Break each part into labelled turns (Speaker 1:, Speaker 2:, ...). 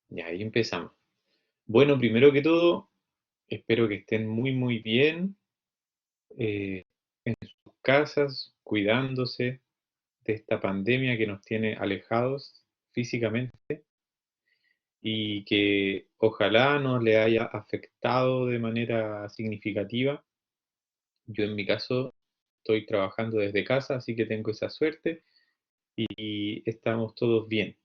Speaker 1: Ya, ahí empezamos. Bueno, primero que todo, espero que estén muy, muy bien eh, en sus casas, cuidándose de esta pandemia que nos tiene alejados físicamente y que ojalá no le haya afectado de manera significativa. Yo en mi caso estoy trabajando desde casa, así que tengo esa suerte y estamos todos bien.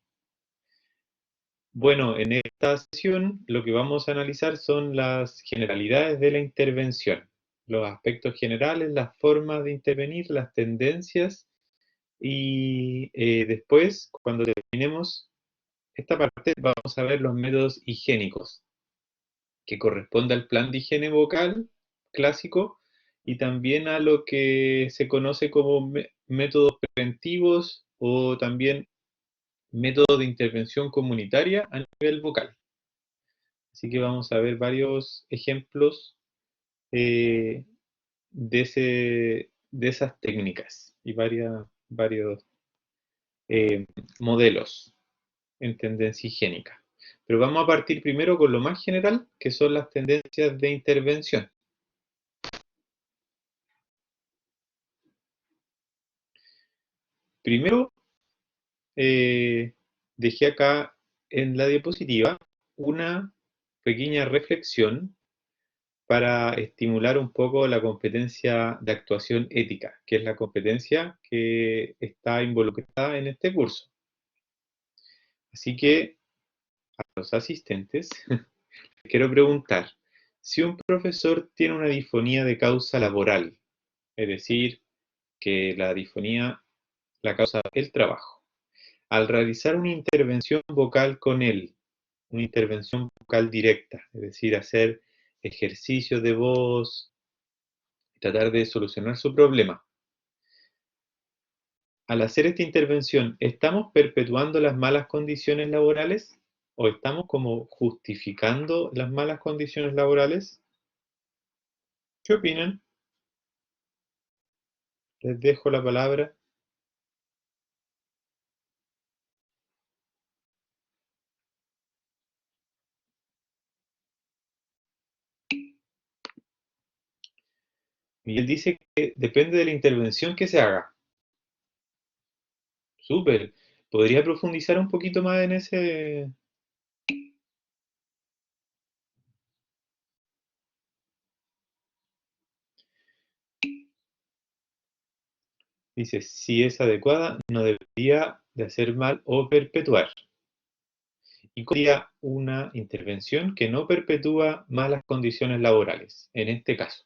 Speaker 1: Bueno, en esta sesión lo que vamos a analizar son las generalidades de la intervención, los aspectos generales, las formas de intervenir, las tendencias y después, cuando terminemos esta parte, vamos a ver los métodos higiénicos, que corresponde al plan de higiene vocal clásico y también a lo que se conoce como métodos preventivos o también métodos de intervención comunitaria a nivel vocal. Así que vamos a ver varios ejemplos eh, de esas técnicas y varios modelos en tendencia higiénica. Pero vamos a partir primero con lo más general, que son las tendencias de intervención. Primero, eh, dejé acá en la diapositiva una pequeña reflexión para estimular un poco la competencia de actuación ética, que es la competencia que está involucrada en este curso. Así que a los asistentes les quiero preguntar, si un profesor tiene una disfonía de causa laboral, es decir, que la disfonía la causa el trabajo, al realizar una intervención vocal con él, una intervención vocal directa, es decir, hacer ejercicios de voz, tratar de solucionar su problema. Al hacer esta intervención, ¿estamos perpetuando las malas condiciones laborales o estamos como justificando las malas condiciones laborales? ¿Qué opinan? Les dejo la palabra. Miguel dice que depende de la intervención que se haga. Súper. ¿Podría profundizar un poquito más en ese? Dice, si es adecuada, no debería de hacer mal o perpetuar. ¿Y cuál sería una intervención que no perpetúa malas condiciones laborales, en este caso?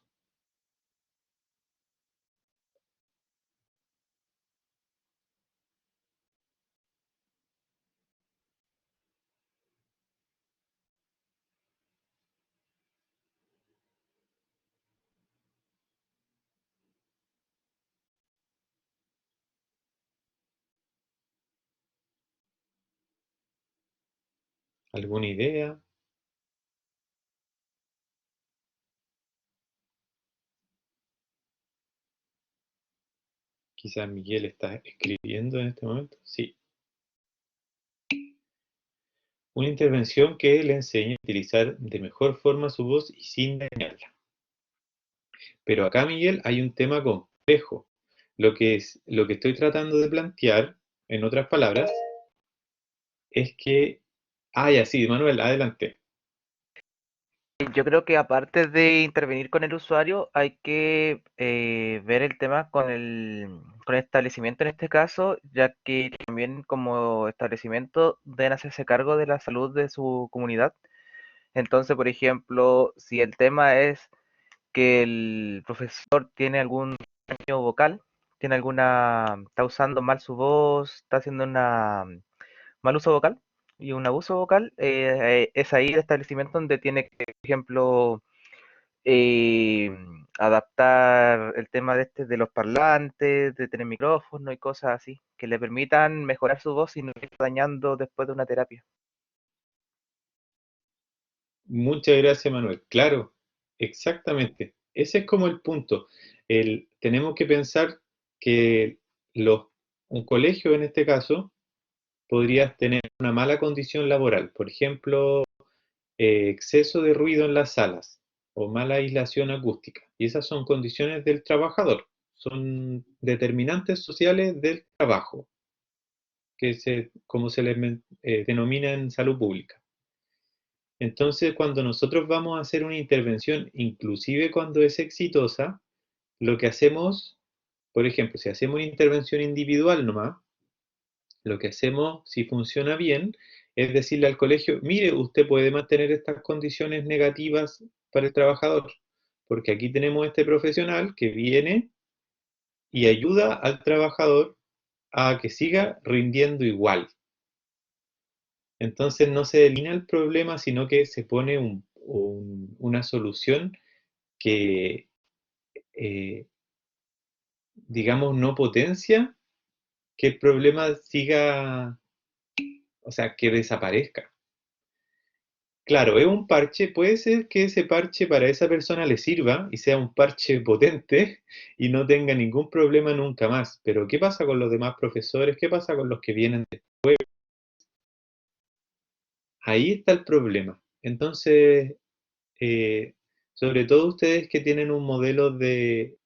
Speaker 1: ¿Alguna idea? Quizás Miguel está escribiendo en este momento. Sí. Una intervención que le enseñe a utilizar de mejor forma su voz y sin dañarla. Pero acá, Miguel, hay un tema complejo. Lo que estoy tratando de plantear, en otras palabras, es que... Ah, ya, sí, Manuel, adelante.
Speaker 2: Yo creo que aparte de intervenir con el usuario, hay que ver el tema con el establecimiento en este caso, ya que también como establecimiento deben hacerse cargo de la salud de su comunidad. Entonces, por ejemplo, si el tema es que el profesor tiene algún daño vocal, tiene está usando mal su voz, está haciendo una mal uso vocal y un abuso vocal, es ahí el establecimiento donde tiene que, por ejemplo, eh, adaptar el tema de los parlantes, de tener micrófono y cosas así, que le permitan mejorar su voz y no ir dañando después de una terapia.
Speaker 1: Muchas gracias, Manuel. Claro, exactamente. Ese es como el punto. Tenemos que pensar que los, un colegio, en este caso, podrías tener una mala condición laboral, por ejemplo, exceso de ruido en las salas o mala aislación acústica. Y esas son condiciones del trabajador, son determinantes sociales del trabajo, como se les denomina en salud pública. Entonces, cuando nosotros vamos a hacer una intervención, inclusive cuando es exitosa, lo que hacemos, por ejemplo, si hacemos una intervención individual nomás, lo que hacemos, si funciona bien, es decirle al colegio, mire, usted puede mantener estas condiciones negativas para el trabajador, porque aquí tenemos este profesional que viene y ayuda al trabajador a que siga rindiendo igual. Entonces no se elimina el problema, sino que se pone una solución que, eh, digamos, no potencia que el problema siga, o sea, que desaparezca. Claro, es un parche, puede ser que ese parche para esa persona le sirva y sea un parche potente y no tenga ningún problema nunca más. Pero ¿qué pasa con los demás profesores? ¿Qué pasa con los que vienen después? Ahí está el problema. Entonces, eh, sobre todo ustedes que tienen un modelo de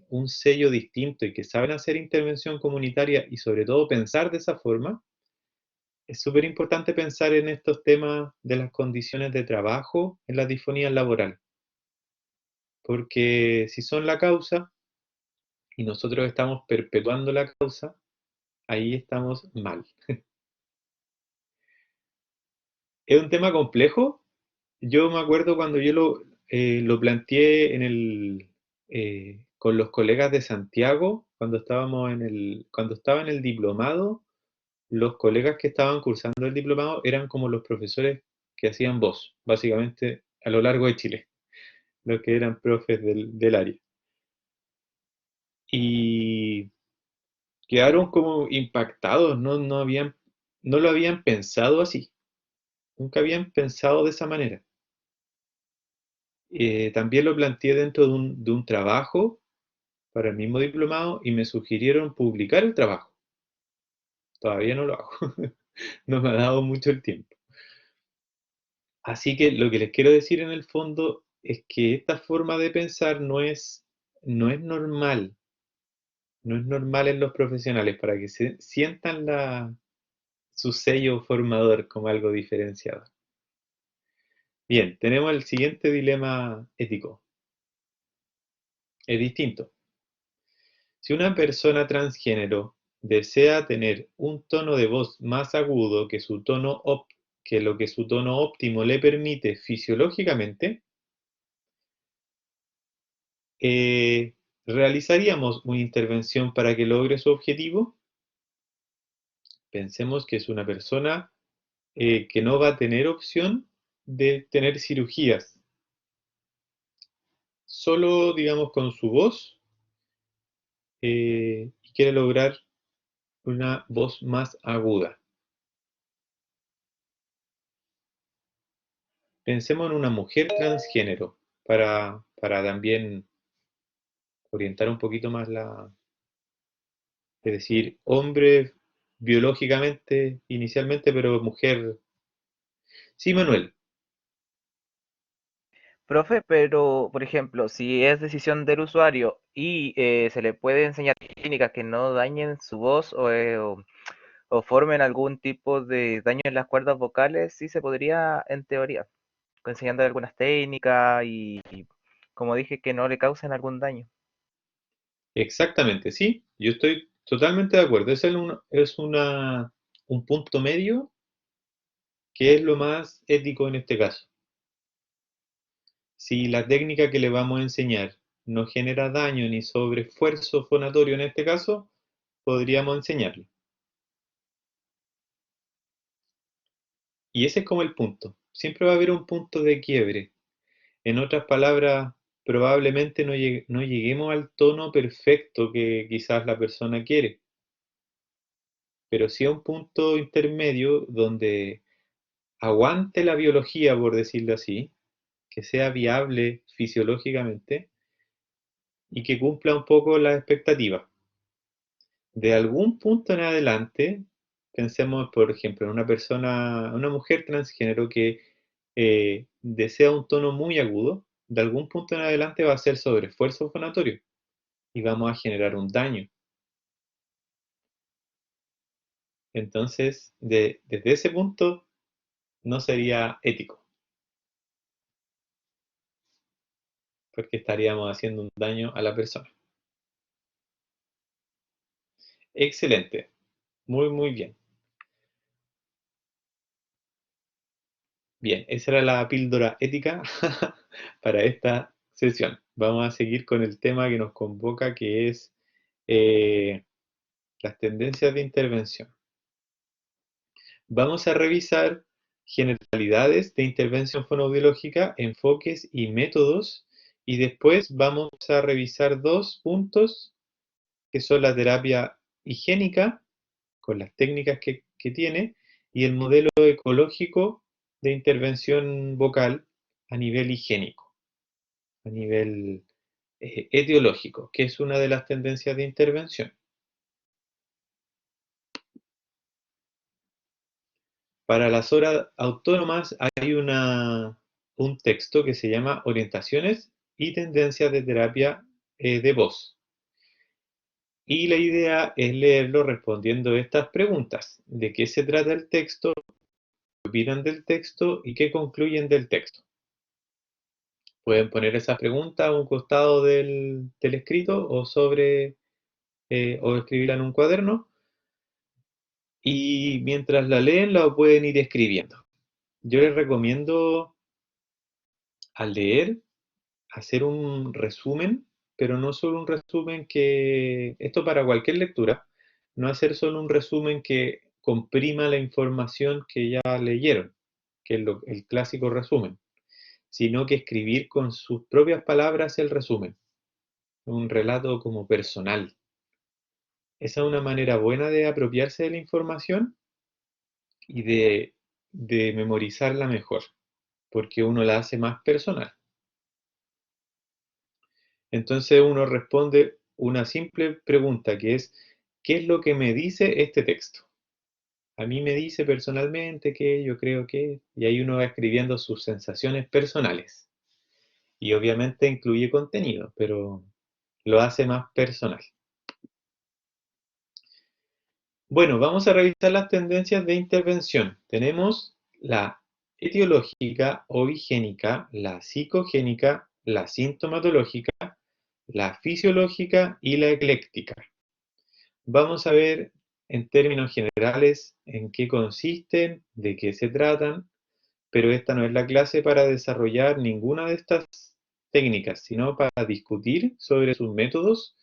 Speaker 1: un sello distinto y que saben hacer intervención comunitaria y sobre todo pensar de esa forma, es súper importante pensar en estos temas de las condiciones de trabajo en las disfonías laborales, porque si son la causa y nosotros estamos perpetuando la causa, ahí estamos mal. Es un tema complejo. Yo me acuerdo cuando yo lo planteé con los colegas de Santiago, cuando estaba en el diplomado, los colegas que estaban cursando el diplomado eran como los profesores que hacían voz, básicamente a lo largo de Chile, los que eran profes del área. Y quedaron como impactados, no lo habían pensado así, nunca habían pensado de esa manera. También lo planteé dentro de un trabajo para el mismo diplomado y me sugirieron publicar el trabajo. Todavía no lo hago, no me ha dado mucho el tiempo. Así que lo que les quiero decir en el fondo es que esta forma de pensar no es normal, no es normal en los profesionales para que se sientan su sello formador como algo diferenciado. Bien, tenemos el siguiente dilema ético. Es distinto. Si una persona transgénero desea tener un tono de voz más agudo que lo que su tono óptimo le permite fisiológicamente, eh, ¿realizaríamos una intervención para que logre su objetivo? Pensemos que es una persona que no va a tener opción de tener cirugías. Solo, digamos, con su voz y quiere lograr una voz más aguda. Pensemos en una mujer transgénero para también orientar un poquito más es decir, hombre biológicamente inicialmente, pero mujer. Sí, Manuel,
Speaker 2: Profe, pero por ejemplo, si es decisión del usuario y se le puede enseñar técnicas que no dañen su voz o formen algún tipo de daño en las cuerdas vocales, sí se podría, en teoría, enseñando algunas técnicas y, como dije, que no le causen algún daño.
Speaker 1: exactamente, sí, yo estoy totalmente de acuerdo. Un punto medio que es lo más ético en este caso. Si la técnica que le vamos a enseñar no genera daño ni sobreesfuerzo fonatorio en este caso, podríamos enseñarlo. Y ese es como el punto. Siempre va a haber un punto de quiebre. En otras palabras, probablemente no lleguemos al tono perfecto que quizás la persona quiere, pero sí a un punto intermedio donde aguante la biología, por decirlo así, que sea viable fisiológicamente y que cumpla un poco las expectativas. De algún punto en adelante, Pensemos, por ejemplo, en una mujer transgénero que desea un tono muy agudo, de algún punto en adelante va a ser sobreesfuerzo fonatorio y vamos a generar un daño. Entonces, desde ese punto, no sería ético, porque estaríamos haciendo un daño a la persona. Excelente, muy, muy bien. Bien, esa era la píldora ética para esta sesión. Vamos a seguir con el tema que nos convoca, que es eh, las tendencias de intervención. Vamos a revisar generalidades de intervención fonoaudiológica, enfoques y métodos, y después vamos a revisar dos puntos que son la terapia higiénica, con las técnicas que tiene, y el modelo ecológico de intervención vocal a nivel higiénico, a nivel etiológico, que es una de las tendencias de intervención. Para las horas autónomas hay un texto que se llama Orientaciones y tendencias de terapia de voz. Y la idea es leerlo respondiendo estas preguntas. ¿De qué se trata el texto? ¿Qué opinan del texto? ¿Y qué concluyen del texto? Pueden poner esas preguntas a un costado del escrito o o escribirla en un cuaderno. Y mientras la leen, la pueden ir escribiendo. Yo les recomiendo al leer hacer un resumen, pero no solo un resumen esto para cualquier lectura, no hacer solo un resumen que comprima la información que ya leyeron, que es el clásico resumen, sino que escribir con sus propias palabras el resumen, un relato como personal. Esa es una manera buena de apropiarse de la información y de memorizarla mejor, porque uno la hace más personal. Entonces uno responde una simple pregunta que es, ¿qué es lo que me dice este texto? A mí me dice personalmente que yo creo que, y ahí uno va escribiendo sus sensaciones personales. Y obviamente incluye contenido, pero lo hace más personal. Bueno, vamos a revisar las tendencias de intervención. Tenemos la etiológica o higiénica, la psicogénica, la sintomatológica, la fisiológica y la ecléctica. Vamos a ver en términos generales en qué consisten, de qué se tratan, pero esta no es la clase para desarrollar ninguna de estas técnicas, sino para discutir sobre sus métodos,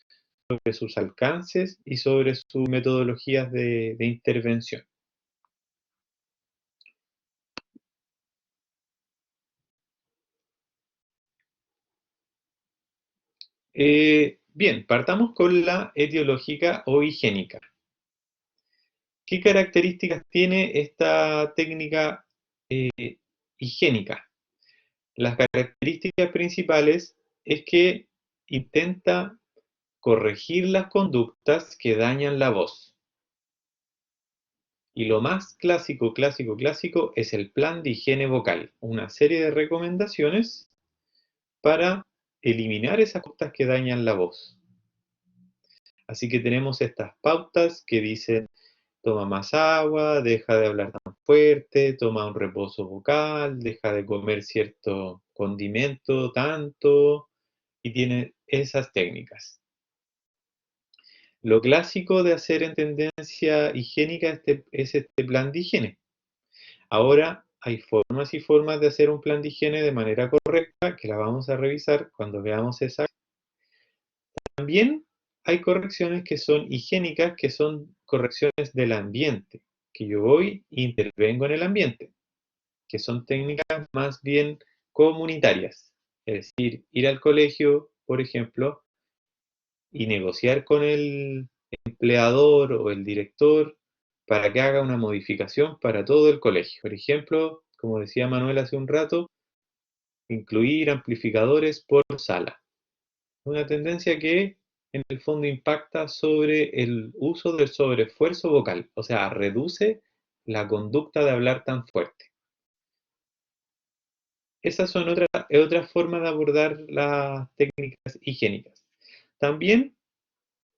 Speaker 1: sobre sus alcances y sobre sus metodologías de intervención. Bien, partamos con la etiológica o higiénica. ¿Qué características tiene esta técnica eh, higiénica? Las características principales es que intenta corregir las conductas que dañan la voz. Y lo más clásico, clásico, clásico es el plan de higiene vocal, una serie de recomendaciones para eliminar esas conductas que dañan la voz. Así que tenemos estas pautas que dicen toma más agua, deja de hablar tan fuerte, toma un reposo vocal, deja de comer cierto condimento tanto, y tiene esas técnicas. Lo clásico de hacer en tendencia higiénica es este plan de higiene. Ahora hay formas y formas de hacer un plan de higiene de manera correcta, que la vamos a revisar cuando veamos esa. También hay correcciones que son higiénicas, que son correcciones del ambiente, que yo voy e intervengo en el ambiente, que son técnicas más bien comunitarias. Es decir, ir al colegio, por ejemplo, y negociar con el empleador o el director para que haga una modificación para todo el colegio. Por ejemplo, como decía Manuel hace un rato, incluir amplificadores por sala. Una tendencia que en el fondo impacta sobre el uso del sobreesfuerzo vocal, o sea, reduce la conducta de hablar tan fuerte. Esas son otras formas de abordar las técnicas higiénicas. También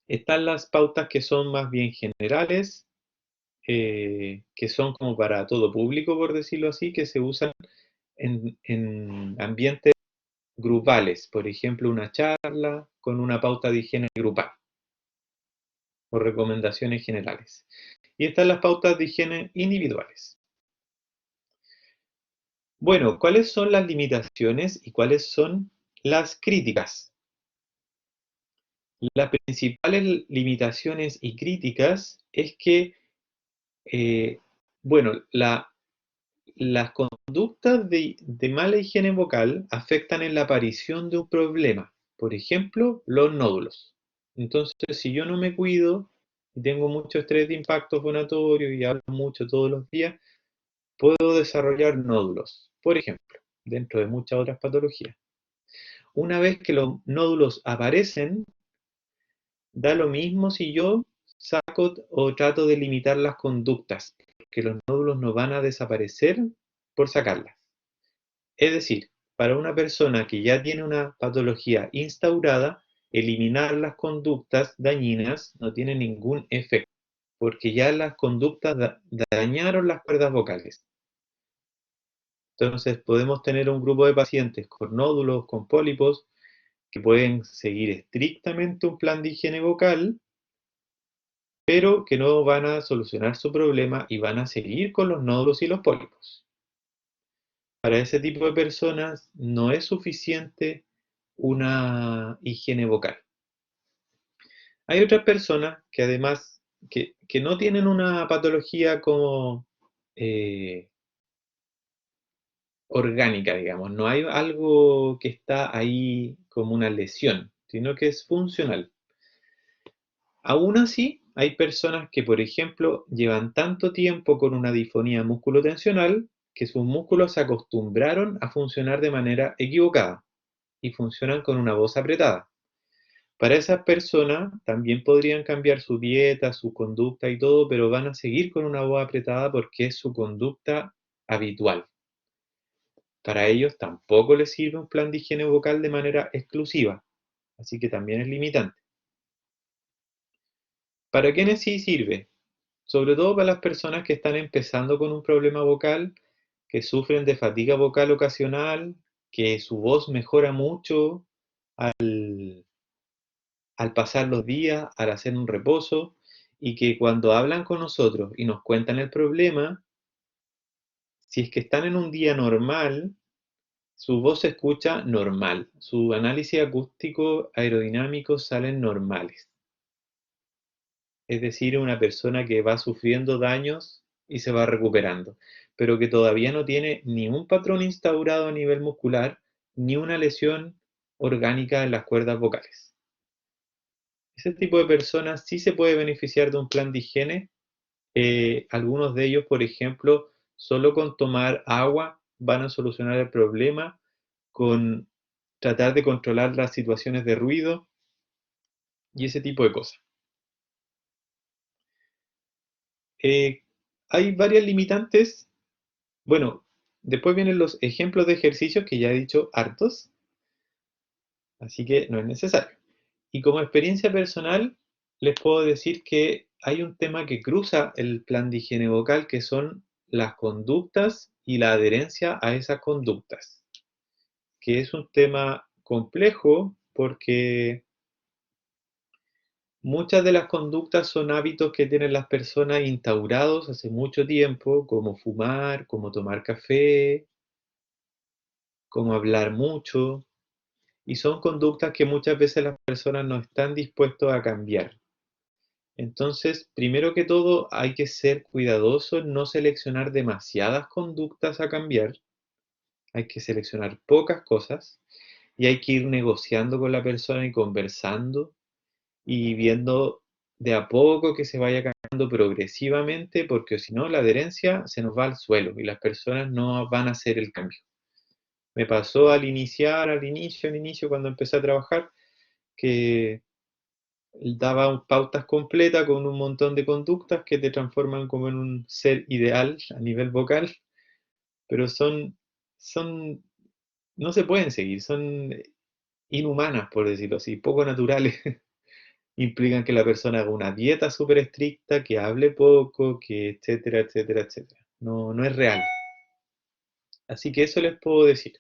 Speaker 1: están las pautas que son más bien generales, que son como para todo público, por decirlo así, que se usan en ambientes grupales, por ejemplo, una charla con una pauta de higiene grupal o recomendaciones generales. Y están las pautas de higiene individuales. Bueno, ¿cuáles son las limitaciones y cuáles son las críticas? Las principales limitaciones y críticas es que, eh, bueno, las conductas de mala higiene vocal afectan en la aparición de un problema. Por ejemplo, los nódulos. Entonces, si yo no me cuido y tengo mucho estrés de impacto fonatorio y hablo mucho todos los días, puedo desarrollar nódulos, por ejemplo, dentro de muchas otras patologías. Una vez que los nódulos aparecen, da lo mismo si yo saco o trato de limitar las conductas, porque los nódulos no van a desaparecer por sacarlas. Es decir, para una persona que ya tiene una patología instaurada, eliminar las conductas dañinas no tiene ningún efecto, porque ya las conductas dañaron las cuerdas vocales. Entonces podemos tener un grupo de pacientes con nódulos, con pólipos, que pueden seguir estrictamente un plan de higiene vocal, pero que no van a solucionar su problema y van a seguir con los nódulos y los pólipos. Para ese tipo de personas no es suficiente una higiene vocal. Hay otras personas que además que no tienen una patología como orgánica, digamos, no hay algo que está ahí como una lesión, sino que es funcional. Aún así, hay personas que, por ejemplo, llevan tanto tiempo con una disfonía musculotensional que sus músculos se acostumbraron a funcionar de manera equivocada y funcionan con una voz apretada. Para esas personas también podrían cambiar su dieta, su conducta y todo, pero van a seguir con una voz apretada porque es su conducta habitual. Para ellos tampoco les sirve un plan de higiene vocal de manera exclusiva, así que también es limitante. ¿Para quiénes sí sirve? Sobre todo para las personas que están empezando con un problema vocal, que sufren de fatiga vocal ocasional, que su voz mejora mucho al pasar los días, al hacer un reposo, y que cuando hablan con nosotros y nos cuentan el problema, si es que están en un día normal, su voz se escucha normal, su análisis acústico aerodinámico salen normales. Es decir, una persona que va sufriendo daños y se va recuperando, pero que todavía no tiene ni un patrón instaurado a nivel muscular, ni una lesión orgánica en las cuerdas vocales. Ese tipo de personas sí se puede beneficiar de un plan de higiene. Algunos de ellos, por ejemplo, solo con tomar agua van a solucionar el problema, con tratar de controlar las situaciones de ruido y ese tipo de cosas. Eh, Hay varias limitantes. Bueno, después vienen los ejemplos de ejercicios que ya he dicho hartos, así que no es necesario. Y como experiencia personal, les puedo decir que hay un tema que cruza el plan de higiene vocal, que son las conductas y la adherencia a esas conductas, que es un tema complejo porque muchas de las conductas son hábitos que tienen las personas instaurados hace mucho tiempo, como fumar, como tomar café, como hablar mucho, y son conductas que muchas veces las personas no están dispuestos a cambiar. Entonces, primero que todo, hay que ser cuidadoso en no seleccionar demasiadas conductas a cambiar, hay que seleccionar pocas cosas y hay que ir negociando con la persona y conversando y viendo de a poco que se vaya cambiando progresivamente, porque si no, la adherencia se nos va al suelo y las personas no van a hacer el cambio. Me pasó al inicio, cuando empecé a trabajar, que daba pautas completas con un montón de conductas que te transforman como en un ser ideal a nivel vocal, pero son, no se pueden seguir, son inhumanas, por decirlo así, poco naturales. Implican que la persona haga una dieta súper estricta, que hable poco, que etcétera, etcétera, etcétera. No, no es real. Así que eso les puedo decir.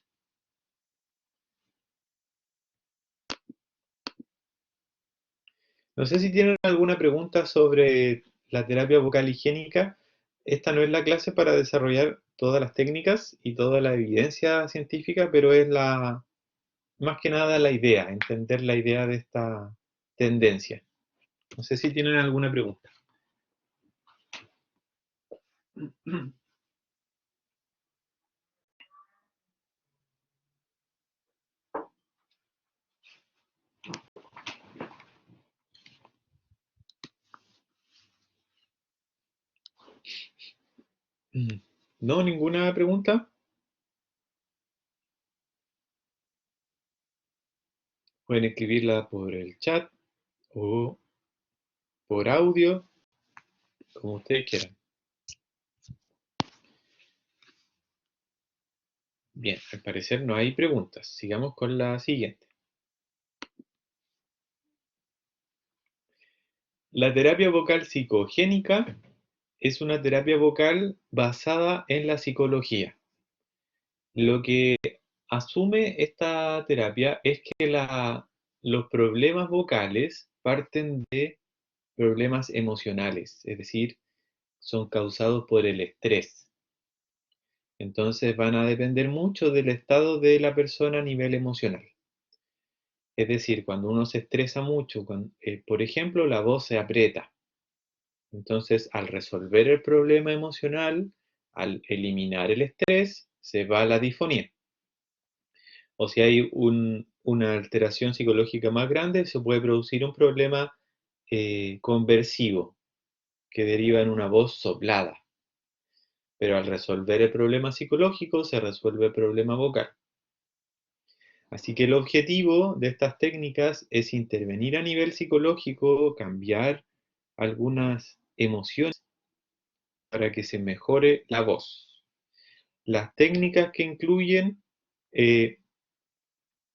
Speaker 1: No sé si tienen alguna pregunta sobre la terapia vocal higiénica. Esta no es la clase para desarrollar todas las técnicas y toda la evidencia científica, pero es más que nada la idea, entender la idea de esta tendencia. No sé si tienen alguna pregunta. ¿No? ¿Ninguna pregunta? Pueden escribirla por el chat o por audio, como ustedes quieran. Bien, al parecer no hay preguntas. Sigamos con la siguiente. La terapia vocal psicogénica es una terapia vocal basada en la psicología. Lo que asume esta terapia es que los problemas vocales parten de problemas emocionales, es decir, son causados por el estrés. Entonces van a depender mucho del estado de la persona a nivel emocional. Es decir, cuando uno se estresa mucho, por ejemplo, la voz se aprieta. Entonces, al resolver el problema emocional, al eliminar el estrés, se va la disfonía. O si hay una alteración psicológica más grande, se puede producir un problema conversivo que deriva en una voz soplada. Pero al resolver el problema psicológico, se resuelve el problema vocal. Así que el objetivo de estas técnicas es intervenir a nivel psicológico, cambiar algunas emociones para que se mejore la voz. Las técnicas que incluyen eh,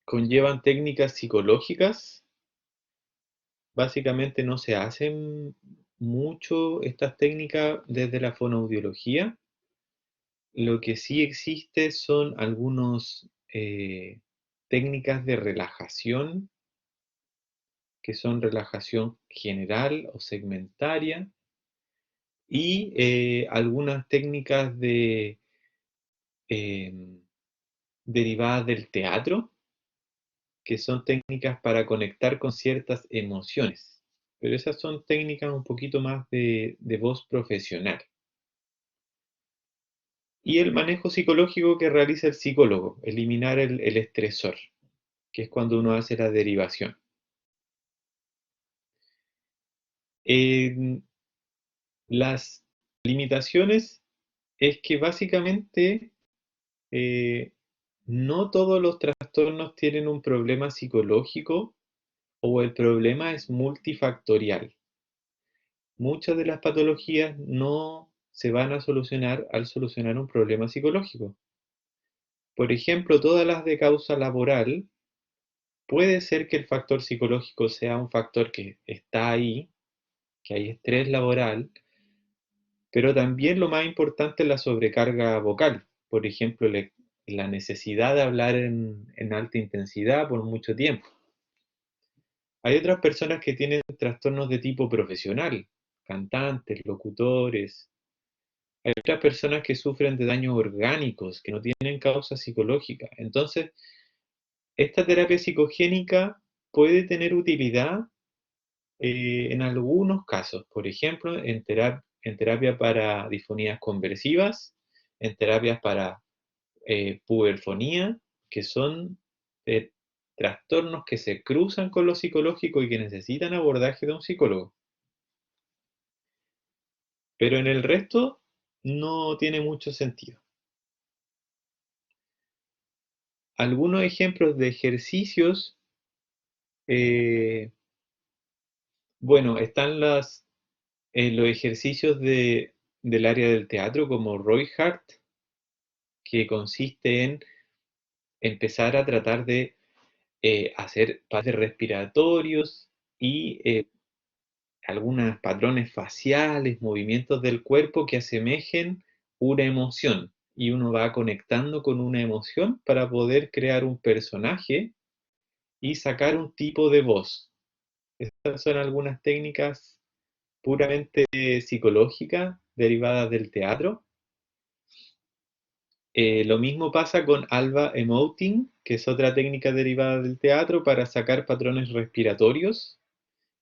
Speaker 1: conllevan técnicas psicológicas. Básicamente no se hacen mucho estas técnicas desde la fonoaudiología. Lo que sí existe son algunas técnicas de relajación, que son relajación general o segmentaria, y algunas técnicas eh, derivadas del teatro, que son técnicas para conectar con ciertas emociones. Pero esas son técnicas un poquito más de voz profesional. Y el manejo psicológico que realiza el psicólogo, eliminar el estresor, que es cuando uno hace la derivación. Las limitaciones es que básicamente eh, no todos los trastornos tienen un problema psicológico o el problema es multifactorial. Muchas de las patologías no se van a solucionar al solucionar un problema psicológico. Por ejemplo, todas las de causa laboral, puede ser que el factor psicológico sea un factor que está ahí, que hay estrés laboral, pero también lo más importante es la sobrecarga vocal. Por ejemplo, la necesidad de hablar en alta intensidad por mucho tiempo. Hay otras personas que tienen trastornos de tipo profesional, cantantes, locutores. Hay otras personas que sufren de daños orgánicos, que no tienen causa psicológica. Entonces, esta terapia psicogénica puede tener utilidad en algunos casos. Por ejemplo, en terapia para disfonías conversivas, en terapias para puberfonía, que son eh, trastornos que se cruzan con lo psicológico y que necesitan abordaje de un psicólogo. Pero en el resto no tiene mucho sentido. Algunos ejemplos de ejercicios Bueno, están los ejercicios del área del teatro como Roy Hart, que consiste en empezar a tratar de hacer pases respiratorios y algunos patrones faciales, movimientos del cuerpo que asemejen una emoción. Y uno va conectando con una emoción para poder crear un personaje y sacar un tipo de voz. Estas son algunas técnicas puramente psicológicas derivadas del teatro. Lo mismo pasa con Alba Emoting, que es otra técnica derivada del teatro para sacar patrones respiratorios.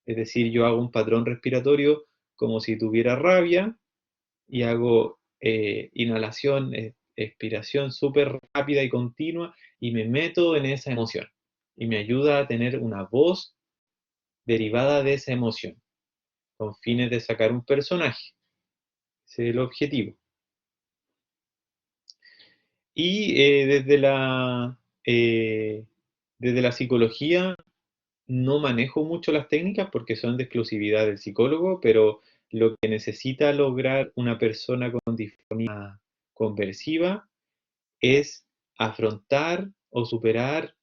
Speaker 1: Es decir, yo hago un patrón respiratorio como si tuviera rabia y hago inhalación, expiración súper rápida y continua y me meto en esa emoción. Y me ayuda a tener una voz derivada de esa emoción, con fines de sacar un personaje. Ese es el objetivo. Y desde la psicología no manejo mucho las técnicas porque son de exclusividad del psicólogo, pero lo que necesita lograr una persona con disfonía conversiva es afrontar o superar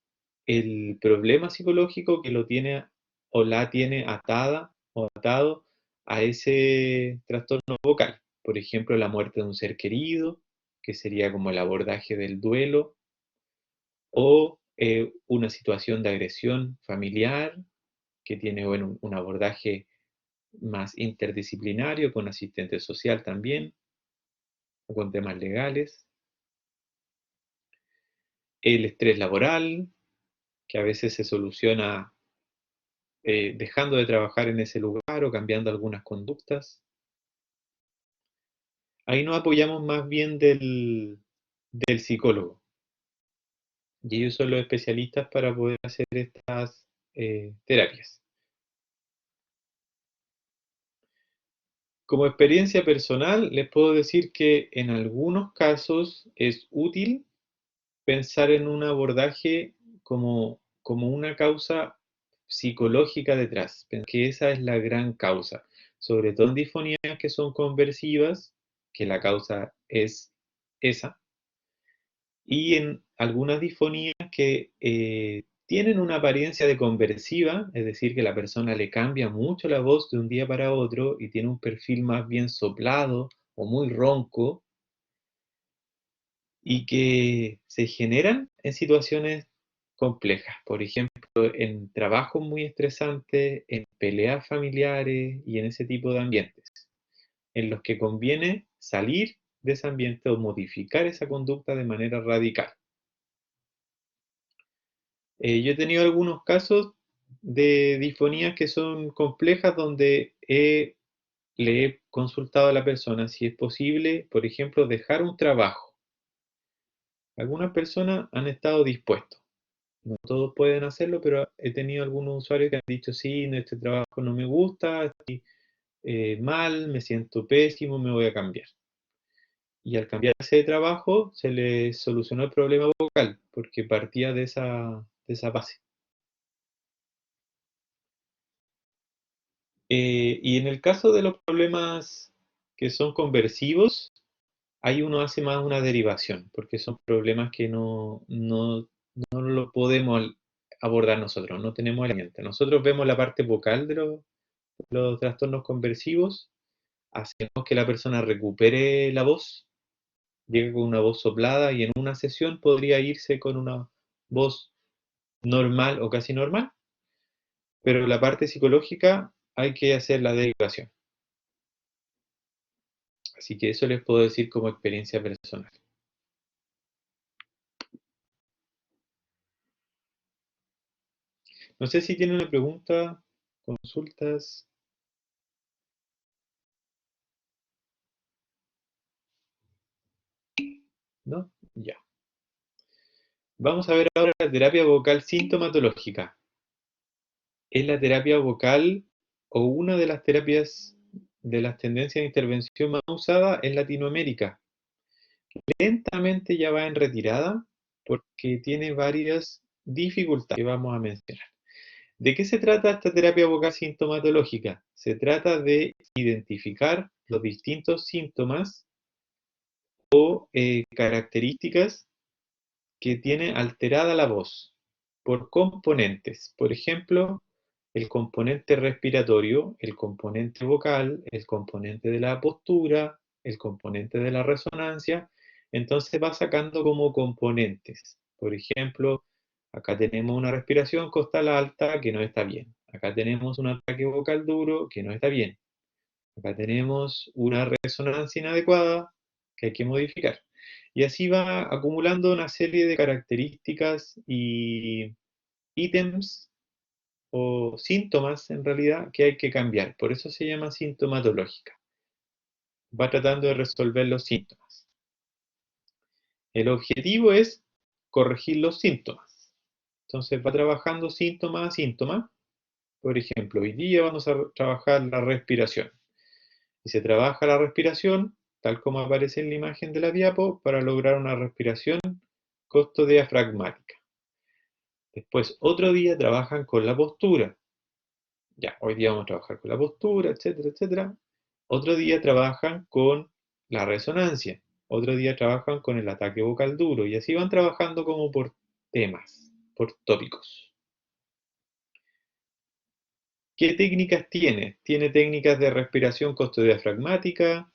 Speaker 1: el problema psicológico que lo tiene o la tiene atada o atado a ese trastorno vocal. Por ejemplo, la muerte de un ser querido, que sería como el abordaje del duelo, o una situación de agresión familiar, que tiene bueno, un abordaje más interdisciplinario, con asistente social también, o con temas legales. El estrés laboral, que a veces se soluciona dejando de trabajar en ese lugar o cambiando algunas conductas. Ahí nos apoyamos más bien del psicólogo. Y ellos son los especialistas para poder hacer estas terapias. Como experiencia personal, les puedo decir que en algunos casos es útil pensar en un abordaje como una causa psicológica detrás, que esa es la gran causa, sobre todo en disfonías que son conversivas, que la causa es esa, y en algunas disfonías que tienen una apariencia de conversiva, es decir, que la persona le cambia mucho la voz de un día para otro y tiene un perfil más bien soplado o muy ronco, y que se generan en situaciones complejas, por ejemplo, en trabajos muy estresantes, en peleas familiares y en ese tipo de ambientes, en los que conviene salir de ese ambiente o modificar esa conducta de manera radical. Yo he tenido algunos casos de disfonías que son complejas donde le he consultado a la persona si es posible, por ejemplo, dejar un trabajo. Algunas personas han estado dispuestos. No todos pueden hacerlo, pero he tenido algunos usuarios que han dicho, sí, este trabajo no me gusta, estoy mal, me siento pésimo, me voy a cambiar. Y al cambiarse de trabajo se le solucionó el problema vocal, porque partía de esa base. Y en el caso de los problemas que son conversivos, ahí uno hace más una derivación, porque son problemas que no lo podemos abordar nosotros, no tenemos herramientas. Nosotros vemos la parte vocal de los trastornos conversivos, hacemos que la persona recupere la voz, llegue con una voz soplada y en una sesión podría irse con una voz normal o casi normal, pero la parte psicológica hay que hacer la derivación. Así que eso les puedo decir como experiencia personal. No sé si tienen una pregunta, consultas, ¿no? Ya. Vamos a ver ahora la terapia vocal sintomatológica. Es la terapia vocal o una de las terapias de las tendencias de intervención más usadas en Latinoamérica. Lentamente ya va en retirada porque tiene varias dificultades que vamos a mencionar. ¿De qué se trata esta terapia vocal sintomatológica? Se trata de identificar los distintos síntomas o características que tiene alterada la voz por componentes. Por ejemplo, el componente respiratorio, el componente vocal, el componente de la postura, el componente de la resonancia. Entonces va sacando como componentes. Por ejemplo, acá tenemos una respiración costal alta que no está bien. Acá tenemos un ataque vocal duro que no está bien. Acá tenemos una resonancia inadecuada que hay que modificar. Y así va acumulando una serie de características y ítems o síntomas en realidad que hay que cambiar. Por eso se llama sintomatológica. Va tratando de resolver los síntomas. El objetivo es corregir los síntomas. Entonces va trabajando síntoma a síntoma. Por ejemplo, hoy día vamos a trabajar la respiración. Y se trabaja la respiración, tal como aparece en la imagen de la diapo, para lograr una respiración costodiafragmática. Después, otro día trabajan con la postura. Ya, hoy día vamos a trabajar con la postura, etcétera, etcétera. Otro día trabajan con la resonancia. Otro día trabajan con el ataque vocal duro. Y así van trabajando como por temas, por tópicos. ¿Qué técnicas tiene? Tiene técnicas de respiración costodiafragmática,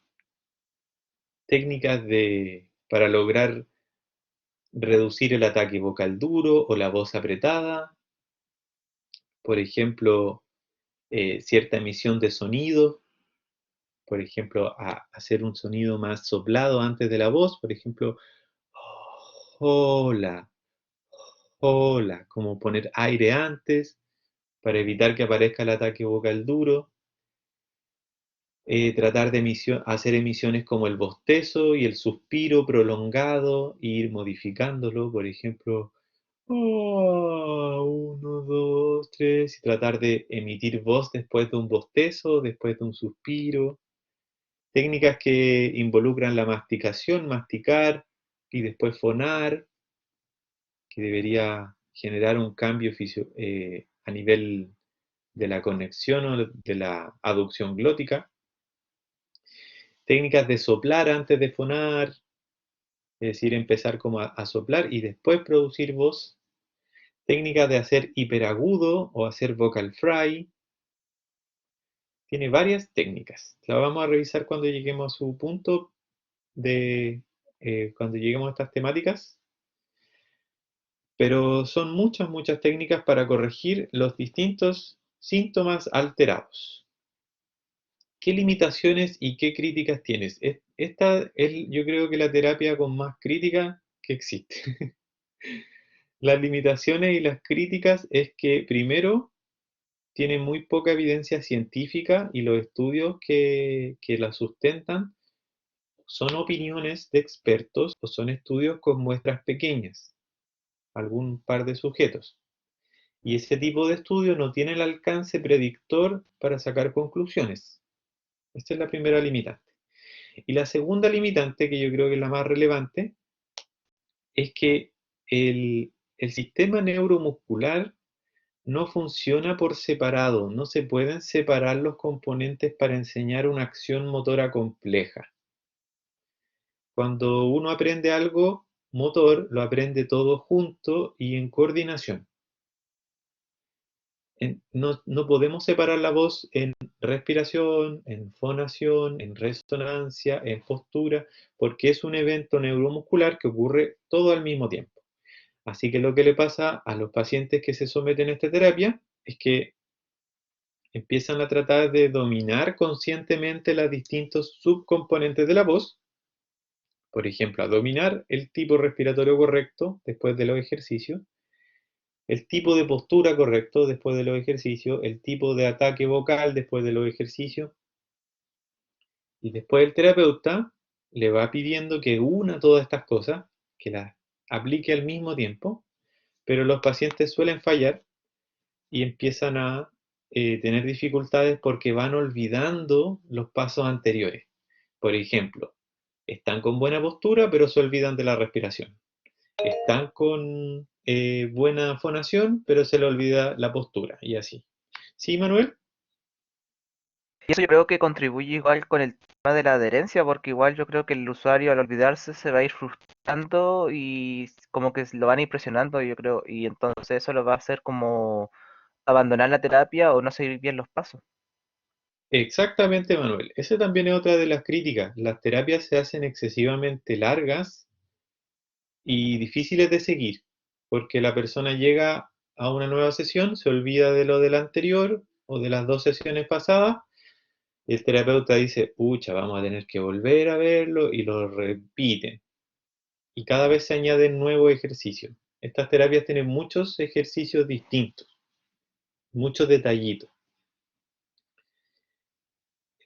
Speaker 1: técnicas para lograr reducir el ataque vocal duro o la voz apretada, por ejemplo, cierta emisión de sonido, por ejemplo, hacer un sonido más soplado antes de la voz, por ejemplo, hola, hola, como poner aire antes para evitar que aparezca el ataque vocal duro. Tratar de hacer emisiones como el bostezo y el suspiro prolongado, e ir modificándolo, por ejemplo, uno, dos, tres, y tratar de emitir voz después de un bostezo, después de un suspiro. Técnicas que involucran la masticación, masticar y después fonar, que debería generar un cambio a nivel de la conexión o de la aducción glótica. Técnicas de soplar antes de fonar, es decir, empezar como a soplar y después producir voz. Técnicas de hacer hiperagudo o hacer vocal fry. Tiene varias técnicas. La vamos a revisar cuando lleguemos a su punto cuando lleguemos a estas temáticas. Pero son muchas, muchas técnicas para corregir los distintos síntomas alterados. ¿Qué limitaciones y qué críticas tienes? Esta es, yo creo que la terapia con más crítica que existe. Las limitaciones y las críticas es que primero tiene muy poca evidencia científica y los estudios que la sustentan son opiniones de expertos o son estudios con muestras pequeñas, algún par de sujetos. Y ese tipo de estudio no tiene el alcance predictor para sacar conclusiones. Esta es la primera limitante. Y la segunda limitante, que yo creo que es la más relevante, es que el sistema neuromuscular no funciona por separado, no se pueden separar los componentes para enseñar una acción motora compleja. Cuando uno aprende algo motor, lo aprende todo junto y en coordinación. No podemos separar la voz en respiración, en fonación, en resonancia, en postura, porque es un evento neuromuscular que ocurre todo al mismo tiempo. Así que lo que le pasa a los pacientes que se someten a esta terapia es que empiezan a tratar de dominar conscientemente los distintos subcomponentes de la voz, por ejemplo, a dominar el tipo respiratorio correcto después de los ejercicios, el tipo de postura correcto después de los ejercicios, el tipo de ataque vocal después de los ejercicios, y después el terapeuta le va pidiendo que una todas estas cosas, que las aplique al mismo tiempo, pero los pacientes suelen fallar y empiezan a tener dificultades porque van olvidando los pasos anteriores. Por ejemplo, están con buena postura, pero se olvidan de la respiración. Están con buena fonación, pero se le olvida la postura y así. ¿Sí, Manuel?
Speaker 2: Y eso yo creo que contribuye igual con el tema de la adherencia, porque igual yo creo que el usuario al olvidarse se va a ir frustrando y como que lo van a ir presionando, yo creo, y entonces eso lo va a hacer como abandonar la terapia o no seguir bien los pasos.
Speaker 1: Exactamente, Manuel. Esa también es otra de las críticas. Las terapias se hacen excesivamente largas y difíciles de seguir, porque la persona llega a una nueva sesión, se olvida de lo del anterior o de las dos sesiones pasadas, y el terapeuta dice, pucha, vamos a tener que volver a verlo, y lo repiten. Y cada vez se añaden nuevos ejercicios. Estas terapias tienen muchos ejercicios distintos, muchos detallitos.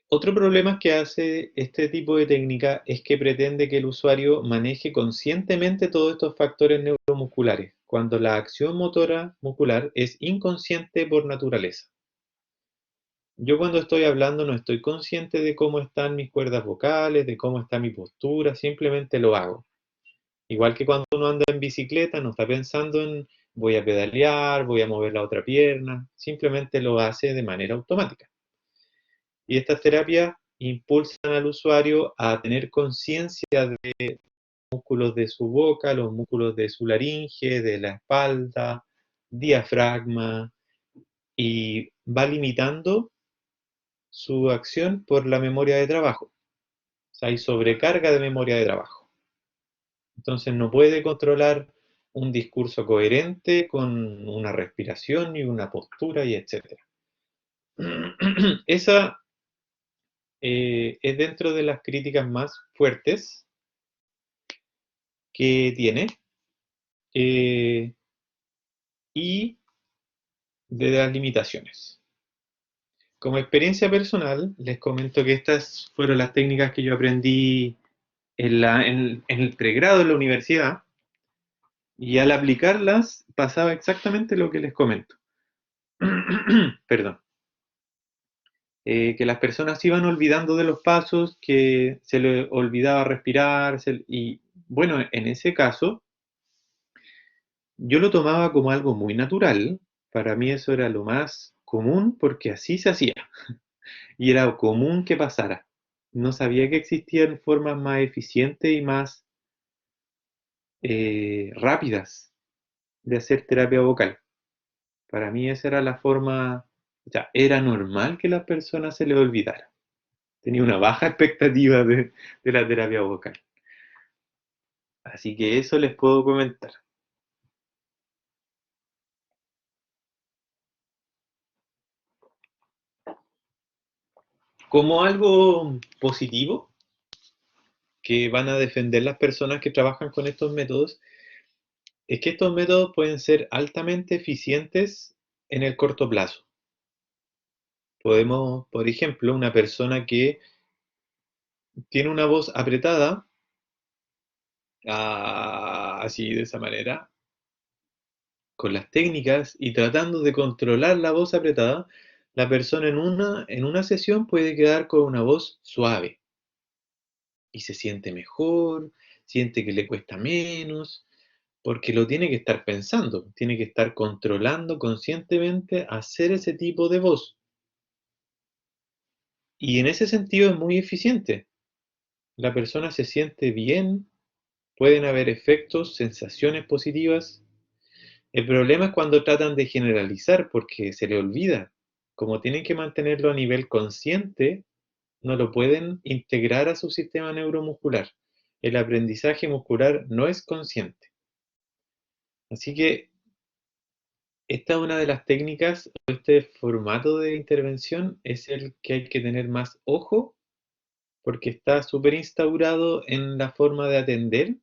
Speaker 1: Otro problema que hace este tipo de técnica es que pretende que el usuario maneje conscientemente todos estos factores neuromusculares, cuando la acción motora muscular es inconsciente por naturaleza. Yo cuando estoy hablando no estoy consciente de cómo están mis cuerdas vocales, de cómo está mi postura, simplemente lo hago. Igual que cuando uno anda en bicicleta, no está pensando en voy a pedalear, voy a mover la otra pierna, simplemente lo hace de manera automática. Y estas terapias impulsan al usuario a tener conciencia de músculos de su boca, los músculos de su laringe, de la espalda, diafragma, y va limitando su acción por la memoria de trabajo. O sea, hay sobrecarga de memoria de trabajo. Entonces no puede controlar un discurso coherente con una respiración y una postura y etcétera. Esa es dentro de las críticas más fuertes que tiene, eh, y de las limitaciones. Como experiencia personal, les comento que estas fueron las técnicas que yo aprendí en el pregrado en la universidad, y al aplicarlas pasaba exactamente lo que les comento. Perdón. Que las personas se iban olvidando de los pasos, que se les olvidaba respirar, y bueno, en ese caso yo lo tomaba como algo muy natural. Para mí eso era lo más común porque así se hacía y era común que pasara. No sabía que existían formas más eficientes y más rápidas de hacer terapia vocal. Para mí esa era la forma, o sea, era normal que a las personas se les olvidara. Tenía una baja expectativa de la terapia vocal. Así que eso les puedo comentar. Como algo positivo que van a defender las personas que trabajan con estos métodos, es que estos métodos pueden ser altamente eficientes en el corto plazo. Podemos, por ejemplo, una persona que tiene una voz apretada, así de esa manera, con las técnicas y tratando de controlar la voz apretada, la persona en una sesión puede quedar con una voz suave y se siente mejor, siente que le cuesta menos, porque lo tiene que estar pensando, tiene que estar controlando conscientemente hacer ese tipo de voz. Y en ese sentido es muy eficiente. La persona se siente bien, pueden haber efectos, sensaciones positivas. El problema es cuando tratan de generalizar porque se le olvida. Como tienen que mantenerlo a nivel consciente, no lo pueden integrar a su sistema neuromuscular. El aprendizaje muscular no es consciente. Así que esta es una de las técnicas, este formato de intervención es el que hay que tener más ojo porque está súper instaurado en la forma de atender.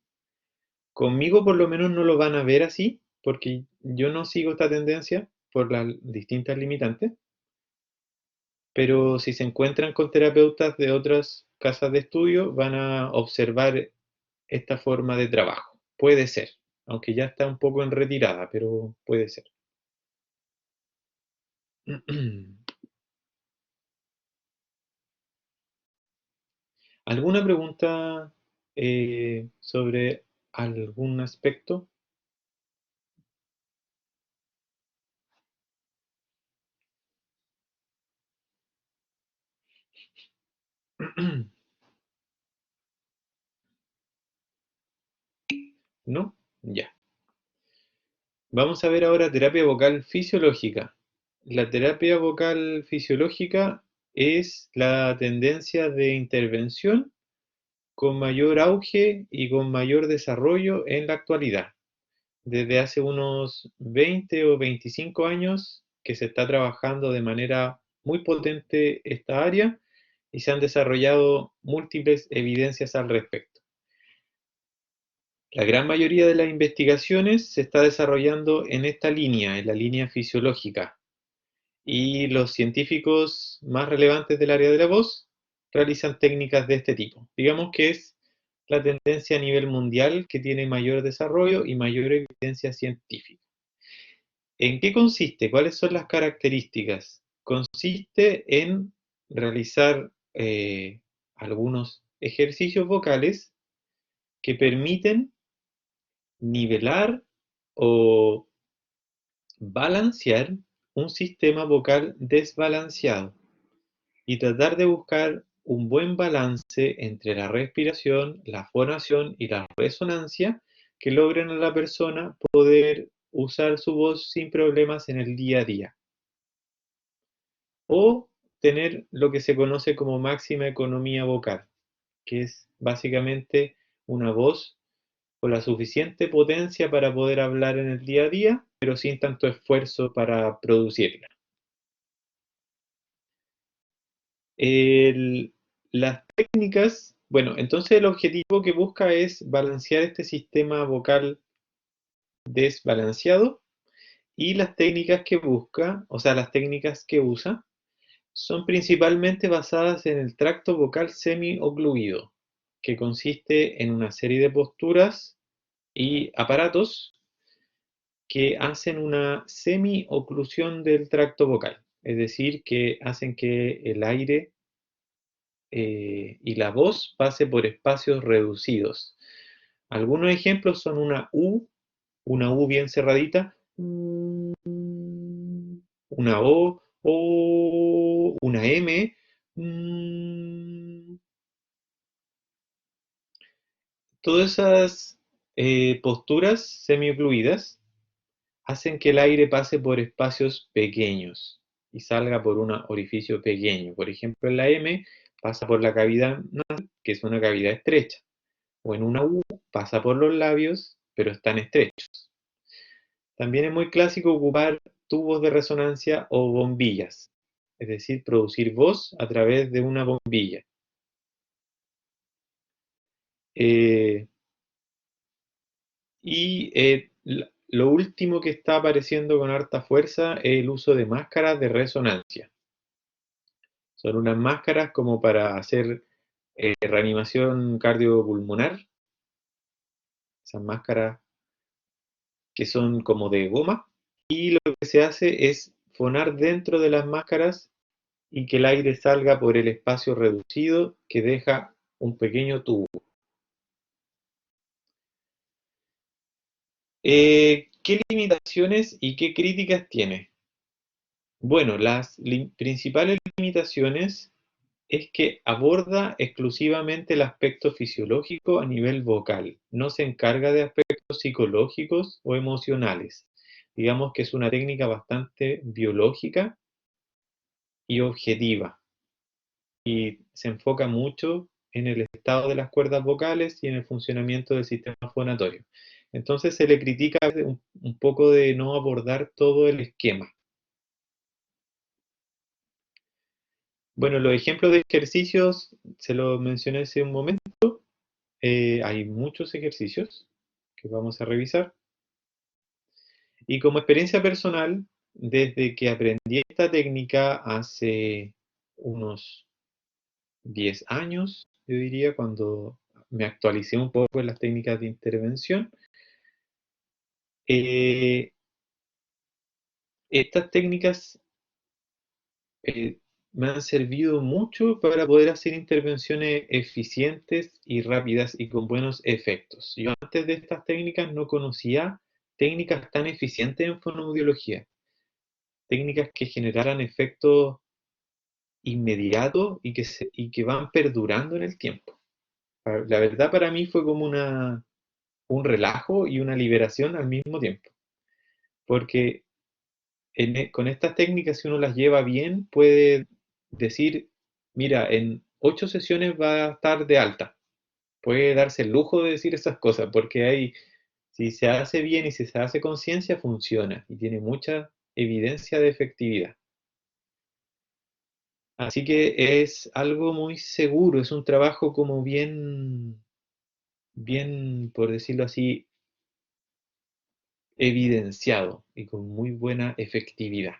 Speaker 1: Conmigo por lo menos no lo van a ver así, porque yo no sigo esta tendencia por las distintas limitantes, pero si se encuentran con terapeutas de otras casas de estudio, van a observar esta forma de trabajo. Puede ser, aunque ya está un poco en retirada, pero puede ser. ¿Alguna pregunta sobre algún aspecto? ¿No? Ya. Vamos a ver ahora terapia vocal fisiológica. La terapia vocal fisiológica es la tendencia de intervención con mayor auge y con mayor desarrollo en la actualidad. Desde hace unos 20 o 25 años que se está trabajando de manera muy potente esta área y se han desarrollado múltiples evidencias al respecto. La gran mayoría de las investigaciones se está desarrollando en esta línea, en la línea fisiológica, y los científicos más relevantes del área de la voz realizan técnicas de este tipo. Digamos que es la tendencia a nivel mundial que tiene mayor desarrollo y mayor evidencia científica. ¿En qué consiste? ¿Cuáles son las características? Consiste en realizar algunos ejercicios vocales que permiten nivelar o balancear un sistema vocal desbalanceado y tratar de buscar un buen balance entre la respiración, la fonación y la resonancia que logren a la persona poder usar su voz sin problemas en el día a día. O tener lo que se conoce como máxima economía vocal, que es básicamente una voz con la suficiente potencia para poder hablar en el día a día, pero sin tanto esfuerzo para producirla. El- las técnicas, bueno, entonces el objetivo que busca es balancear este sistema vocal desbalanceado y las técnicas que busca, o sea, las técnicas que usa, son principalmente basadas en el tracto vocal semi-ocluido, que consiste en una serie de posturas y aparatos que hacen una semi-oclusión del tracto vocal, es decir, que hacen que el aire y la voz pase por espacios reducidos. Algunos ejemplos son una U bien cerradita, una O, una M. Todas esas posturas semi-ocluidas hacen que el aire pase por espacios pequeños y salga por un orificio pequeño. Por ejemplo, en la M pasa por la cavidad nasal, que es una cavidad estrecha, o en una U pasa por los labios, pero están estrechos. También es muy clásico ocupar tubos de resonancia o bombillas, es decir, producir voz a través de una bombilla. Eh, lo último que está apareciendo con harta fuerza es el uso de máscaras de resonancia. Son unas máscaras como para hacer reanimación cardiopulmonar, esas máscaras que son como de goma, y lo que se hace es fonar dentro de las máscaras y que el aire salga por el espacio reducido que deja un pequeño tubo. ¿Qué limitaciones y qué críticas tiene? Bueno, las principales limitaciones es que aborda exclusivamente el aspecto fisiológico a nivel vocal, no se encarga de aspectos psicológicos o emocionales. Digamos que es una técnica bastante biológica y objetiva y se enfoca mucho en el estado de las cuerdas vocales y en el funcionamiento del sistema fonatorio. Entonces se le critica un poco de no abordar todo el esquema. Bueno, los ejemplos de ejercicios se los mencioné hace un momento. Hay muchos ejercicios que vamos a revisar. Y como experiencia personal, desde que aprendí esta técnica hace unos 10 años, yo diría, cuando me actualicé un poco en las técnicas de intervención, eh, estas técnicas eh, me han servido mucho para poder hacer intervenciones eficientes y rápidas y con buenos efectos. Yo antes de estas técnicas no conocía técnicas tan eficientes en fonoaudiología, técnicas que generaran efectos inmediatos y que van perdurando en el tiempo. La verdad para mí fue como un relajo y una liberación al mismo tiempo, porque con estas técnicas, si uno las lleva bien, puede decir, mira, en 8 sesiones va a estar de alta. Puede darse el lujo de decir esas cosas, porque si se hace bien y si se hace conciencia, funciona y tiene mucha evidencia de efectividad. Así que es algo muy seguro, es un trabajo como bien, por decirlo así, evidenciado y con muy buena efectividad.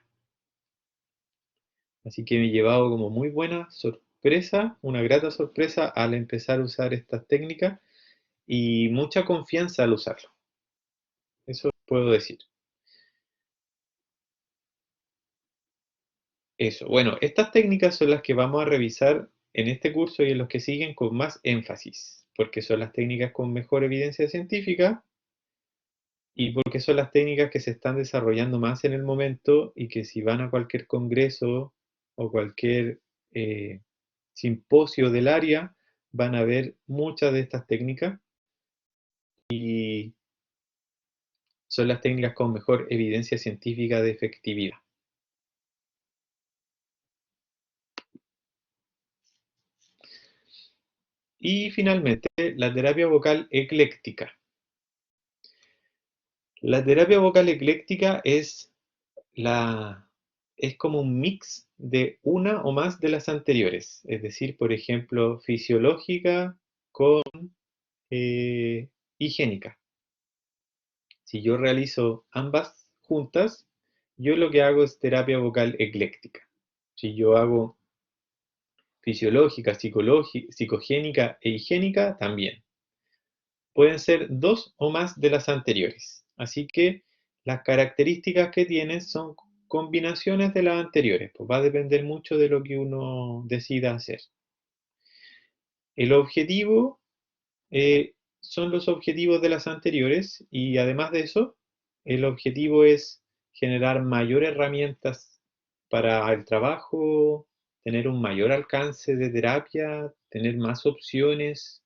Speaker 1: Así que me he llevado como muy buena sorpresa, una grata sorpresa al empezar a usar estas técnicas y mucha confianza al usarlo. Eso puedo decir. Eso. Bueno, estas técnicas son las que vamos a revisar en este curso y en los que siguen con más énfasis, porque son las técnicas con mejor evidencia científica y porque son las técnicas que se están desarrollando más en el momento y que si van a cualquier congreso o cualquier simposio del área, van a ver muchas de estas técnicas y son las técnicas con mejor evidencia científica de efectividad. Y finalmente, la terapia vocal ecléctica. La terapia vocal ecléctica es como un mix de una o más de las anteriores, es decir, por ejemplo, fisiológica con higiénica. Si yo realizo ambas juntas, yo lo que hago es terapia vocal ecléctica. Si yo hago fisiológica, psicogénica e higiénica, también. Pueden ser dos o más de las anteriores. Así que las características que tienen son combinaciones de las anteriores. Pues va a depender mucho de lo que uno decida hacer. El objetivo son los objetivos de las anteriores y además de eso, el objetivo es generar mayores herramientas para el trabajo, tener un mayor alcance de terapia, tener más opciones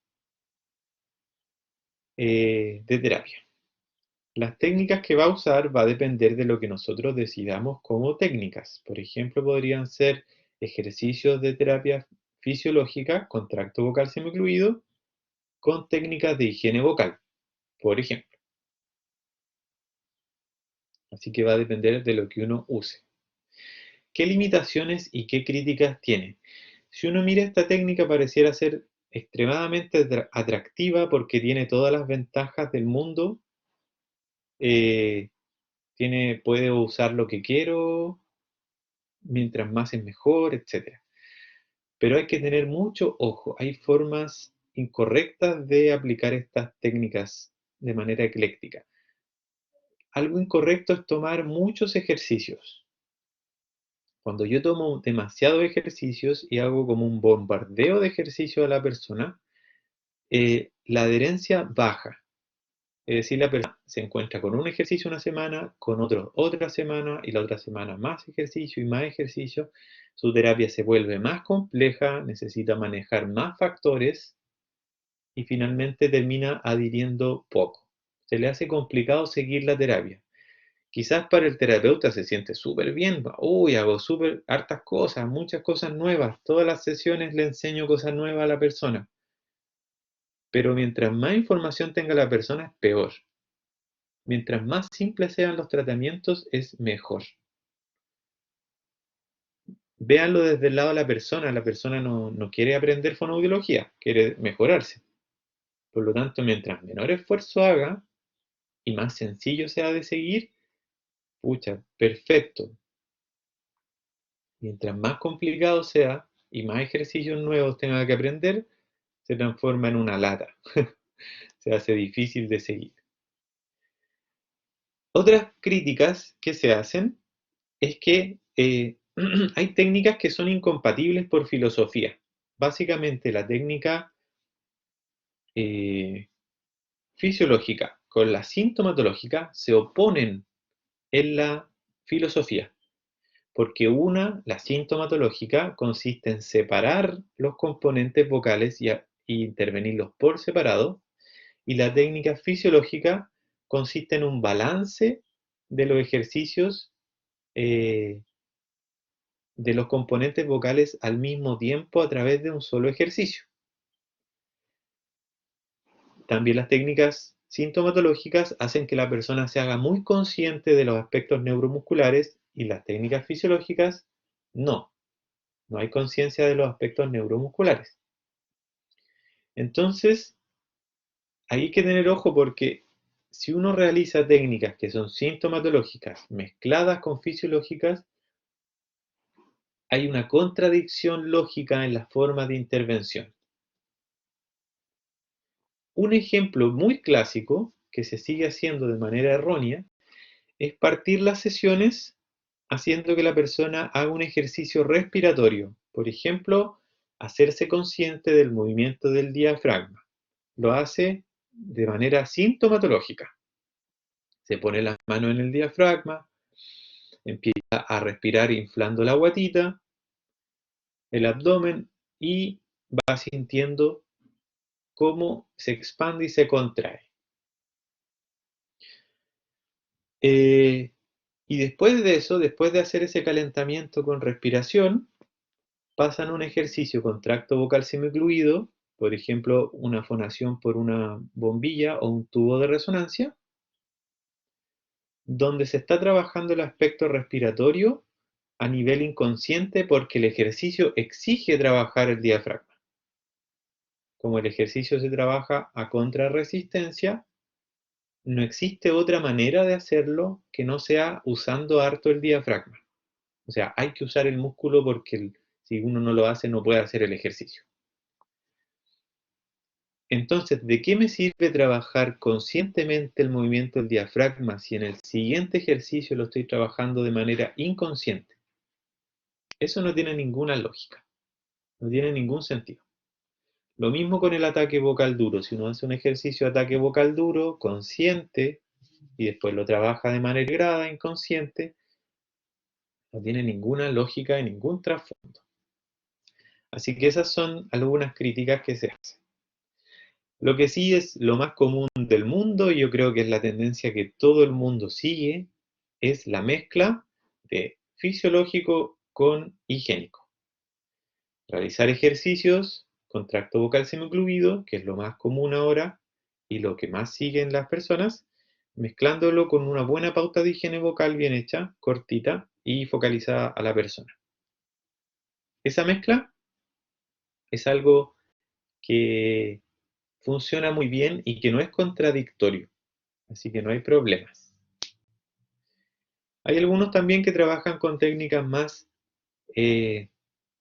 Speaker 1: de terapia. Las técnicas que va a usar va a depender de lo que nosotros decidamos como técnicas. Por ejemplo, podrían ser ejercicios de terapia fisiológica con tracto vocal semicluido con técnicas de higiene vocal, por ejemplo. Así que va a depender de lo que uno use. ¿Qué limitaciones y qué críticas tiene? Si uno mira esta técnica pareciera ser extremadamente atractiva porque tiene todas las ventajas del mundo. Eh, puedo usar lo que quiero, mientras más es mejor, etcétera. Pero hay que tener mucho ojo. Hay formas incorrectas de aplicar estas técnicas de manera ecléctica. Algo incorrecto es tomar muchos ejercicios. Cuando yo tomo demasiados ejercicios y hago como un bombardeo de ejercicio a la persona, la adherencia baja. Es decir, la persona se encuentra con un ejercicio una semana, con otro otra semana y la otra semana más ejercicio y más ejercicio. Su terapia se vuelve más compleja, necesita manejar más factores y finalmente termina adhiriendo poco. Se le hace complicado seguir la terapia. Quizás para el terapeuta se siente súper bien, uy, hago súper hartas cosas, muchas cosas nuevas, todas las sesiones le enseño cosas nuevas a la persona. Pero mientras más información tenga la persona es peor. Mientras más simples sean los tratamientos es mejor. Véanlo desde el lado de la persona no quiere aprender fonoaudiología, quiere mejorarse. Por lo tanto, mientras menor esfuerzo haga y más sencillo sea de seguir, pucha, perfecto. Mientras más complicado sea y más ejercicios nuevos tenga que aprender, se transforma en una lata. Se hace difícil de seguir. Otras críticas que se hacen es que hay técnicas que son incompatibles por filosofía. Básicamente la técnica eh, fisiológica con la sintomatológica se oponen en la filosofía. porque la sintomatológica, consiste en separar los componentes vocales y intervenirlos por separado, y la técnica fisiológica consiste en un balance de los ejercicios de los componentes vocales al mismo tiempo a través de un solo ejercicio. También las técnicas sintomatológicas hacen que la persona se haga muy consciente de los aspectos neuromusculares, y las técnicas fisiológicas no hay conciencia de los aspectos neuromusculares. Entonces, hay que tener ojo, porque si uno realiza técnicas que son sintomatológicas mezcladas con fisiológicas, hay una contradicción lógica en la forma de intervención. Un ejemplo muy clásico que se sigue haciendo de manera errónea es partir las sesiones haciendo que la persona haga un ejercicio respiratorio. Por ejemplo, hacerse consciente del movimiento del diafragma. Lo hace de manera sintomatológica. Se pone las manos en el diafragma, empieza a respirar inflando la guatita, el abdomen, y va sintiendo cómo se expande y se contrae. Y después de eso, después de hacer ese calentamiento con respiración, pasan un ejercicio con tracto vocal semicluido, por ejemplo, una fonación por una bombilla o un tubo de resonancia, donde se está trabajando el aspecto respiratorio a nivel inconsciente, porque el ejercicio exige trabajar el diafragma. Como el ejercicio se trabaja a contrarresistencia, no existe otra manera de hacerlo que no sea usando harto el diafragma. O sea, hay que usar el músculo, porque si uno no lo hace, no puede hacer el ejercicio. Entonces, ¿de qué me sirve trabajar conscientemente el movimiento del diafragma si en el siguiente ejercicio lo estoy trabajando de manera inconsciente? Eso no tiene ninguna lógica, no tiene ningún sentido. Lo mismo con el ataque vocal duro. Si uno hace un ejercicio de ataque vocal duro consciente y después lo trabaja de manera integrada, inconsciente, no tiene ninguna lógica y ningún trasfondo. Así que esas son algunas críticas que se hacen. Lo que sí es lo más común del mundo, y yo creo que es la tendencia que todo el mundo sigue, es la mezcla de fisiológico con higiénico. Realizar ejercicios con tracto vocal semicluido, que es lo más común ahora y lo que más siguen las personas, mezclándolo con una buena pauta de higiene vocal bien hecha, cortita y focalizada a la persona. Esa mezcla es algo que funciona muy bien y que no es contradictorio, así que no hay problemas. Hay algunos también que trabajan con técnicas más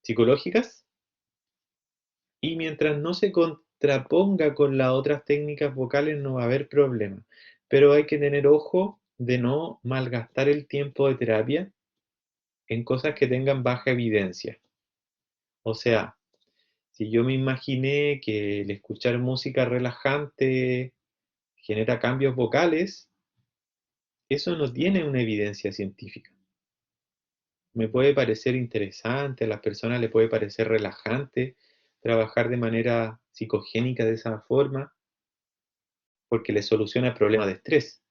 Speaker 1: psicológicas, y mientras no se contraponga con las otras técnicas vocales no va a haber problema. Pero hay que tener ojo de no malgastar el tiempo de terapia en cosas que tengan baja evidencia. O sea, si yo me imaginé que el escuchar música relajante genera cambios vocales, eso no tiene una evidencia científica. Me puede parecer interesante, a las personas le puede parecer relajante trabajar de manera psicogénica de esa forma, porque le soluciona el problema de estrés.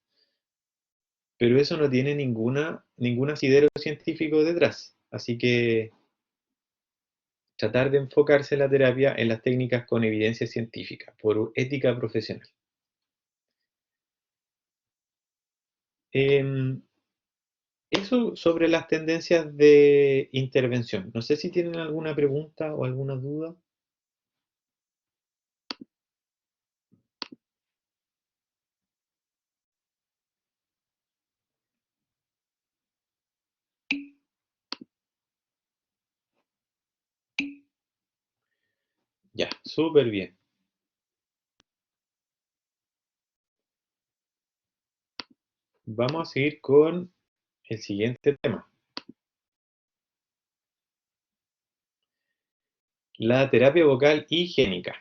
Speaker 1: Pero eso no tiene ningún asidero científico detrás. Así que tratar de enfocarse en la terapia en las técnicas con evidencia científica, por ética profesional. Eso sobre las tendencias de intervención. No sé si tienen alguna pregunta o alguna duda. Ya, súper bien. Vamos a seguir con el siguiente tema. La terapia vocal higiénica.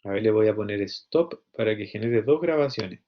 Speaker 1: A ver, le voy a poner stop para que genere dos grabaciones.